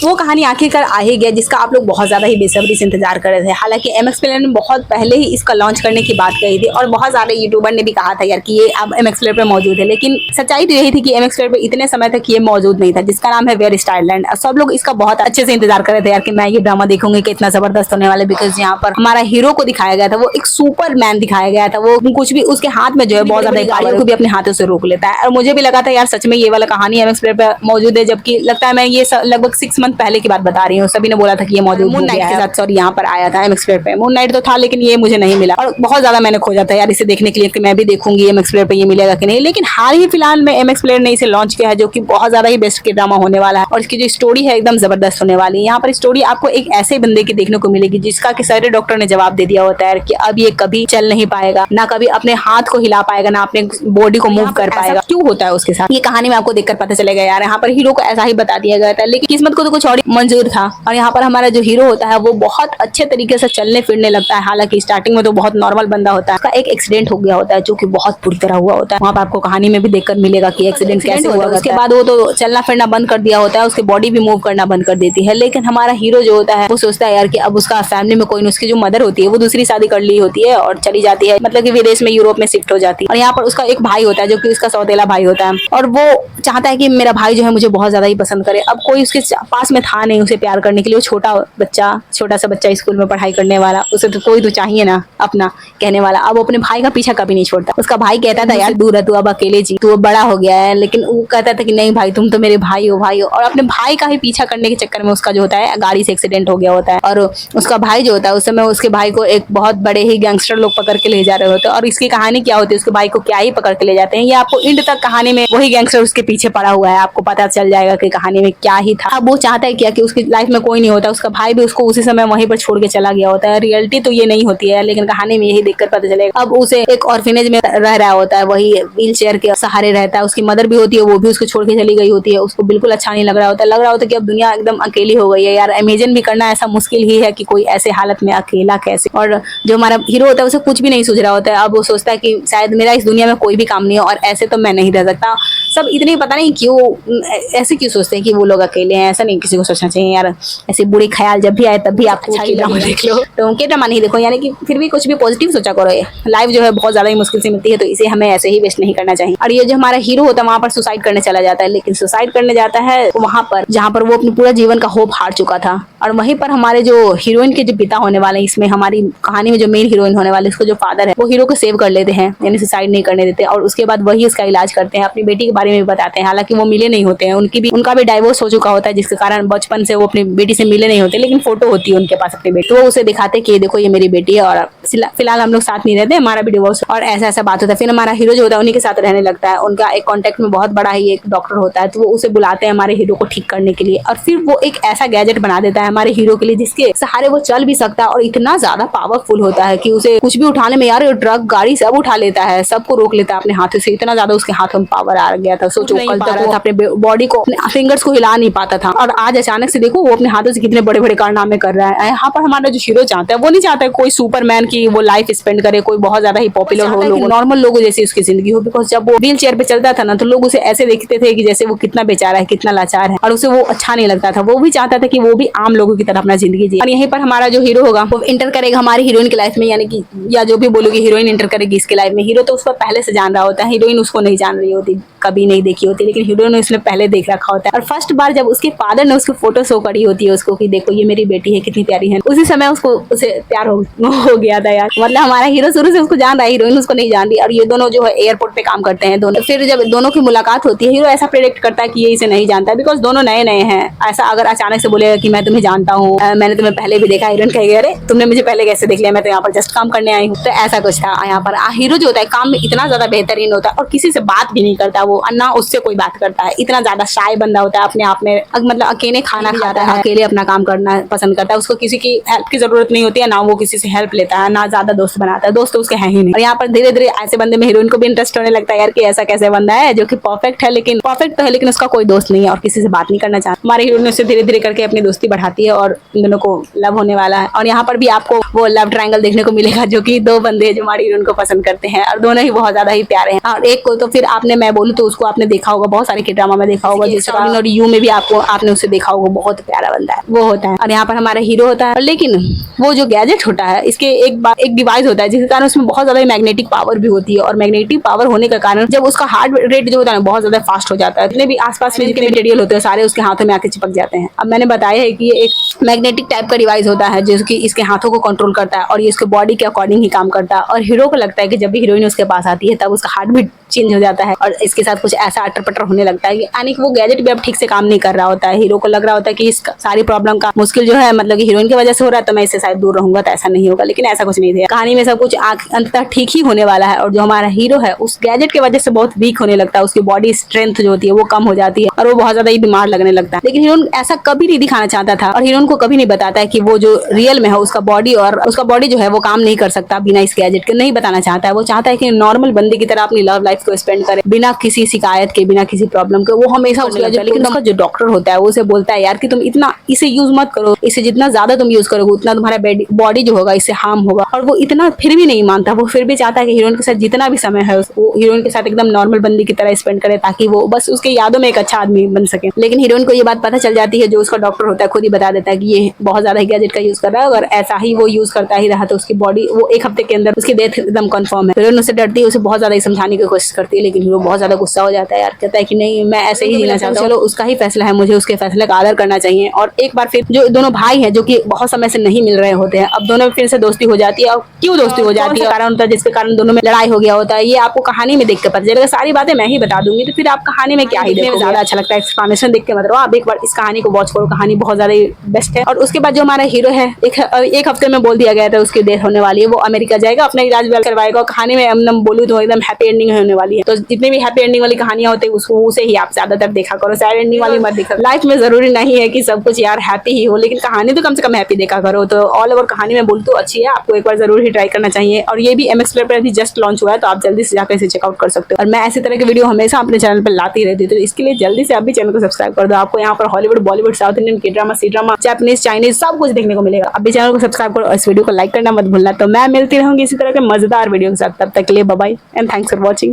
वो कहानी आखिरकार आ ही गया जिसका आप लोग बहुत ज्यादा ही बेसब्री से इंतजार कर रहे थे। हालांकि MX प्लेयर ने बहुत पहले ही इसका लॉन्च करने की बात कही थी और बहुत सारे यूट्यूबर ने भी कहा था यार कि ये अब MX प्लेयर पे मौजूद है, लेकिन सच्चाई तो यही थी कि MX प्लेयर पे इतने समय तक ये मौजूद नहीं था, जिसका नाम है वेयर स्टाइललैंड। सब लोग इसका बहुत अच्छे से इंतजार कर रहे थे यार कि मैं ये ड्रामा देखूंगी कि इतना जबरदस्त होने वाला है, बिकॉज यहाँ पर हमारा हीरो को दिखाया गया था, वो एक सुपर मैन दिखाया गया था। वो कुछ भी उसके हाथ में जो है बहुत ज्यादा गाड़ियों को भी अपने हाथों से रोक लेता है। और मुझे भी लगा था यार सच में ये वाला कहानी MX प्लेयर पे मौजूद है, जबकि लगता है मैं ये लगभग 6 मंथ पहले की बात बता रही हूँ। सभी ने बोला था कि ये मौजूद मून नाइट के साथ सॉरी यहाँ पर आया था MX प्लेयर पे। मून नाइट तो था लेकिन ये मुझे नहीं मिला और बहुत ज्यादा मैंने खोजा था यार इसे देखने के लिए कि मैं भी देखूंगी MX प्लेयर पे ये मिलेगा कि नहीं। लेकिन हाल ही फिलहाल में MX प्लेयर ने इसे लॉन्च किया है, जो कि बहुत ज्यादा ही बेस्ट के ड्रामा होने वाला है और इसकी जो स्टोरी है एकदम जबरदस्त होने वाली है। यहाँ पर स्टोरी आपको एक ऐसे बंदे की देखने को मिलेगी जिसका कि सारे डॉक्टर ने जवाब दे दिया होता है कि अब ये कभी चल नहीं पाएगा, ना कभी अपने हाथ को हिला पाएगा, ना अपने बॉडी को मूव कर पाएगा। क्यों होता है उसके साथ ये कहानी में आपको देखकर पता चलेगा यार। यहाँ पर हीरो को ऐसा ही बता दिया गया था, लेकिन किस्मत को तो कुछ और मंजूर था। और यहाँ पर हमारा जो हीरो होता है वो बहुत अच्छे तरीके से चलने फिरने लगता है। हालांकि स्टार्टिंग में तो बहुत नॉर्मल बंदा होता है, उसका एक एक्सीडेंट हो गया होता है जो कि बहुत बुरी तरह हुआ होता है। वहाँ पर आपको कहानी में भी देखकर मिलेगा कि एक्सीडेंट कैसे हुआ। उसके बाद वो तो चलना फिरना बंद कर दिया होता है, उसकी बॉडी भी मूव करना बंद कर देती है। लेकिन हमारा हीरो जो होता है वो सोचता है यार कि अब उसका फैमिली में कोई नहीं, उसकी जो मदर होती है वो दूसरी शादी कर ली होती है और चली जाती है, मतलब कि विदेश में यूरोप में शिफ्ट हो जाती है। और यहाँ पर उसका एक भाई होता है जो कि उसका सौतेला भाई होता है और वो चाहता है कि मेरा भाई जो है मुझे बहुत ज्यादा ही पसंद करे। अब कोई उसके पास में था नहीं उसे प्यार करने के लिए। वो छोटा सा बच्चा स्कूल में पढ़ाई करने वाला, उसे तो कोई तो चाहिए ना अपना कहने वाला। अब अपने भाई का पीछा कभी नहीं छोड़ता। उसका भाई कहता था यार दूर है तू, अब अकेले जी, तू अब बड़ा हो गया है। लेकिन वो कहता था कि नहीं भाई तुम तो मेरे भाई हो। और अपने भाई का ही पीछा करने के चक्कर में उसका जो होता है गाड़ी से एक्सीडेंट हो गया होता है और उसका भाई जो होता है उस समय उसके भाई को एक बहुत बड़े ही गैंगस्टर लोग पकड़ के ले जा रहे होते हैं। और इसकी कहानी क्या होती है, उसके भाई को क्या ही पकड़ के ले जाते हैं, ये आपको एंड तक कहानी में वही गैंगस्टर उसके पीछे पड़ा हुआ है, आपको पता चल जाएगा कि कहानी में क्या ही था। अब वो चाहता है क्या कि उसकी लाइफ में कोई नहीं होता, उसका भाई भी उसको उसी समय वहीं पर छोड़ के चला गया होता है। रियलिटी तो ये नहीं होती है लेकिन कहानी में यही देखकर पता चलेगा। अब उसे एक ऑर्फिनेज में रह रहा होता है, वही व्हील चेयर के सहारे रहता है। उसकी मदर भी होती है, वो भी उसको छोड़ के चली गई होती है। उसको बिल्कुल अच्छा नहीं लग रहा होता है कि अब दुनिया एकदम अकेली हो गई है यार। इमेजिन भी करना ऐसा मुश्किल ही है कि कोई ऐसे हालत में अकेला कैसे। और जो हमारा हीरो होता है उसे कुछ भी नहीं सूझ रहा होता है। अब वो सोचता है कि शायद मेरा इस दुनिया में कोई भी काम नहीं है और ऐसे तो मैं नहीं रह सकता। सब इतने पता नहीं क्यों ऐसे क्यों सोचते हैं कि वो लोग अकेले हैं। ऐसा नहीं किसी को सोचना चाहिए यार। ऐसे बुरे ख्याल जब भी आए तब भी आप अच्छा ड्रामा देख लो, तो के ड्रामा नहीं देखो, यानी कि फिर भी कुछ भी पॉजिटिव सोचा करो। ये लाइफ जो है बहुत ज्यादा ही मुश्किल से मिलती है, तो इसे हमें ऐसे ही वेस्ट नहीं करना चाहिए। और ये जो हमारा हीरो होता है वहां पर सुसाइड करने चला जाता है, लेकिन सुसाइड करने जाता है वहां पर जहाँ पर वो अपने पूरा जीवन का होप हार चुका था। और वहीं पर हमारे जो हीरोइन के जो पिता होने वाले हैं, इसमें हमारी कहानी में जो मेन हीरोइन होने वाले उसको जो फादर है वो हीरो को सेव कर लेते हैं, यानी सुसाइड नहीं करने देते। और उसके बाद वही इसका इलाज करते हैं, अपनी बेटी के बारे में भी बताते हैं। हालांकि वो मिले नहीं होते हैं, उनका भी डाइवोर्स हो चुका होता है, जिसके कारण बचपन से वो अपनी बेटी से मिले नहीं होते, लेकिन फोटो होती है उनके पास अपनी बेटी। तो वो उसे दिखाते कि देखो ये मेरी बेटी है और फिलहाल हम लोग साथ नहीं रहते, हमारा भी डिवोर्स। और ऐसा बात होता है। फिर हमारा हीरो जो होता है उन्हीं के साथ रहने लगता है। उनका एक कॉन्टेक्ट में बहुत बड़ा ही एक डॉक्टर होता है, तो वो उसे बुलाते हैं हमारे हीरो को ठीक करने के लिए। और फिर वो एक ऐसा गैजेट बना देता है हमारे हीरो के लिए जिसके सहारे वो चल भी सकता है और इतना ज्यादा पावरफुल होता है कि उसे कुछ भी उठाने में यार ट्रक गाड़ी सब उठा लेता है, सबको रोक लेता है अपने हाथों से। इतना ज्यादा उसके हाथों में पावर आ गया था। सोचो कल तक वो अपने बॉडी को अपने फिंगर्स को हिला नहीं पाता था और आज अचानक से देखो वो अपने हाथों से कितने बड़े बड़े कारनामे कर रहा है। यहाँ पर हमारा जो हीरो चाहता है वो नहीं चाहता है कोई सुपरमैन की वो लाइफ स्पेंड करे, कोई बहुत ज्यादा ही पॉपुलर हो, लोग नॉर्मल लोगों जैसी उसकी जिंदगी हो। बिकॉज जब वो व्हील चेयर पे चलता था ना तो लोग उसे ऐसे देखते थे कि जैसे वो कितना बेचारा है, कितना लाचार है, और उसे वो अच्छा नहीं लगता था। वो भी चाहता था कि वो भी आम लोगों की तरह अपना जिंदगी जिए। और यहीं पर हमारा जो हीरो होगा वो इंटर करेगा हमारी हीरोइन की लाइफ में, यानी कि या जो भी बोलोगे हीरोइन इंटर करेगी इसके लाइफ में। हीरो तो उसको पहले से जान रहा होता है, हीरोइन उसको नहीं जान रही होती, कभी नहीं देखी होती, लेकिन हीरो ने उसने पहले देख रखा होता है। और फर्स्ट बार जब उसके फादर ने उसको फोटो शो करी होती है उसको कि देखो ये मेरी बेटी है कितनी प्यारी है, उसी समय उसे प्यार हो गया था यार। मतलब हमारा हीरो शुरू से उसको जान रहा है, हीरोइन उसको नहीं जान रही। और ये दोनों जो है एयरपोर्ट पे काम करते हैं दोनों। फिर जब दोनों की मुलाकात होती है हीरो ऐसा प्रेडिक्ट करता है कि ये इसे नहीं जानता है, बिकॉज दोनों नए नए हैं। ऐसा अगर अचानक से बोलेगा कि मैं तुम्हें जानता हूँ, मैंने तुम्हें पहले भी देखा, हीरोइन कहेगी अरे तुमने मुझे पहले कैसे देख लिया, मैं तो यहाँ पर जस्ट काम करने आई हूँ। तो ऐसा कुछ था। यहाँ पर हीरो जो होता है काम में इतना ज्यादा बेहतरीन होता है और किसी से बात भी नहीं करता वो, ना उससे कोई बात करता है। इतना ज्यादा शाय बंदा होता है अपने आप में, मतलब अकेले खाना खाता है, अकेले अपना काम करना पसंद करता है। उसको किसी की हेल्प की जरूरत नहीं होती है, ना वो किसी से हेल्प लेता है, ना ज्यादा दोस्त बनाता है, दोस्त तो उसके है ही नहीं। और यहाँ पर धीरे धीरे ऐसे बंदे में हीरोइन को भी इंटरेस्ट होने लगता है यार कि ऐसा कैसे बंदा है जो कि परफेक्ट है, लेकिन परफेक्ट तो है लेकिन उसका कोई दोस्त नहीं है और किसी से बात नहीं करना चाहता। हमारे हीरोइन उससे धीरे धीरे करके अपनी दोस्ती बढ़ाती है और इन दोनों को लव होने वाला है। और यहाँ पर भी आपको वो लव ट्रायंगल देखने को मिलेगा, जो कि दो बंदे जो हमारी हीरोइन को पसंद करते हैं और दोनों ही बहुत ज्यादा ही प्यारे हैं। और एक को तो फिर आपने मैं बोलूँ तो उसको आपने देखा होगा, बहुत सारे के ड्रामा में देखा होगा, जैसे और यू में भी आपने उसे देखा होगा, बहुत प्यारा बंदा है वो होता है। और यहाँ पर हमारा हीरो होता है, लेकिन वो जो गैजेट होता है इसके एक डिवाइस होता है जिसके कारण उसमें बहुत ज्यादा मैग्नेटिक पावर भी होती है, और मैग्नेटिक पावर होने के कारण जब उसका हार्ट रेट जो होता है बहुत ज्यादा फास्ट हो जाता है, जितने भी आसपास में जितने मटेरियल होते हैं सारे उसके हाथों में आके चिपक जाते हैं। अब मैंने बताया है कि ये एक मैग्नेटिक टाइप का डिवाइस होता है जो कि इसके हाथों को कंट्रोल करता है और ये इसके बॉडी के अकॉर्डिंग ही काम करता है। और हीरो को लगता है कि जब भी हीरोइन उसके पास आती है तब उसका हार्ट बीट चेंज हो जाता है और इसके साथ कुछ ऐसा अटर पटर होने लगता है, यानी कि वो गैजेट भी अब ठीक से काम नहीं कर रहा होता है। हीरो को लग रहा होता है कि इस सारी प्रॉब्लम का मुश्किल जो है मतलब कि हीरोइन की वजह से हो रहा है, तो मैं इससे शायद दूर रहूंगा, तो ऐसा नहीं होगा। लेकिन ऐसा कुछ नहीं था, कहानी में सब कुछ अंततः ठीक ही होने वाला है। और जो हमारा हीरो है उस गैजेट की वजह से बहुत वीक होने लगता है, उसकी बॉडी स्ट्रेंथ जो होती है वो कम हो जाती है और वो बहुत ज्यादा ही बीमार लगने लगता है। लेकिन हीरोइन ऐसा कभी नहीं दिखाना चाहता था और हीरोइन को कभी नहीं बताता है कि वो जो रियल में है उसका बॉडी जो है वो काम नहीं कर सकता बिना इस गैजेट के, नहीं बताना चाहता है। वो चाहता है कि नॉर्मल बंदे की तरह अपनी लव लाइफ को स्पेंड करे बिना किसी शिकायत के, बिना किसी प्रॉब्लम के। वो हमेशा उसका लेकिन उसका जो डॉक्टर होता है वो उसे बोलता है यार कि तुम इतना इसे यूज मत करो, इसे जितना ज्यादा तुम यूज करोगे उतना तुम्हारा बॉडी जो होगा इससे हार्म होगा। और वो इतना फिर भी नहीं मानता, वो फिर भी चाहता है कि हीरोइन के साथ जितना भी समय है वो हीरोइन के साथ एकदम नॉर्मल बंदी की तरह स्पेंड करे, ताकि वो बस उसके यादों में एक अच्छा आदमी बन सके। लेकिन हीरोइन को ये बात पता चल जाती है, जो उसका डॉक्टर होता है खुद ही बता देता है कि ये बहुत ज्यादा गैजेट का यूज कर रहा है, अगर ऐसा ही वो यूज करता ही रहा तो उसकी बॉडी वो एक हफ्ते के अंदर उसकी डेथ एकदम कंफर्म है। हीरोइन उससे डरती है, उसे बहुत ज्यादा समझाने की कोशिश करती है, लेकिन हीरो बहुत ज्यादा गुस्सा हो जाता है यार, कहता है कि नहीं मैं ऐसे ही जीना चाहता हूँ, चलो उसका ही फैसला है, मुझे उसके फैसले का आदर करना चाहिए। और एक बार फिर जो दोनों भाई हैं जो कि बहुत समय से नहीं मिल रहे होते हैं, अब दोनों फिर से दोस्ती हो जाती है। और क्यों दोस्ती हो जाती है, कारण होता है जिसके कारण दोनों में लड़ाई हो गया होता है, ये आपको कहानी में देख के पता चलेगा। सारी बातें मैं ही बता दूंगी तो फिर आप कहानी में क्या ही देखोगे, ज्यादा अच्छा लगता है एक्सप्लेनेशन देख के, मतलब आप एक बार इस कहानी को वॉच करो, कहानी बहुत ज्यादा बेस्ट है। और उसके बाद जो हमारा हीरो है एक हफ्ते में बोल दिया गया था उसकी डेथ होने वाली है, वो अमेरिका जाएगा अपना इलाज करवाएगा। कहानी में एकदम बोलूँ तो एकदम हैप्पी एंडिंग होने वाली है। तो जितनी भी हैप्पी एंडिंग वाली कहानियां होती है उसको उसे ही आप ज्यादातर देखा करो, सैड एंडिंग वाली मत देखा। लाइफ में जरूरी नहीं है कि सब कुछ यार हैप्पी ही हो, लेकिन कहानी तो कम से कम हैप्पी देखा करो। तो ऑल ओवर कहानी में बोल तो अच्छी है, आपको एक बार जरूर ही ट्राई करना चाहिए। और ये भी MX Player पर अभी जस्ट लॉन्च हुआ है, तो आप जल्दी से जाकर इसे चेकआउट कर सकते हो। और मैं ऐसी तरह के वीडियो हमेशा अपने चैनल पर लाती रहती हूँ, तो इसके लिए जल्दी से आप भी चैनल को सब्सक्राइब कर दो। आपको यहाँ पर हॉलीवुड, बॉलीवुड, साउथ इंडियन, के drama, C drama, Japanese, Chinese सब कुछ देखने को मिलेगा। अभी चैनल को सब्सक्राइब करो और इस वीडियो को लाइक करना मत भूलना। तो मैं मिलती रहूंगी इसी तरह के मजेदार वीडियो के साथ, तब तक के लिए bye bye and thanks for watching.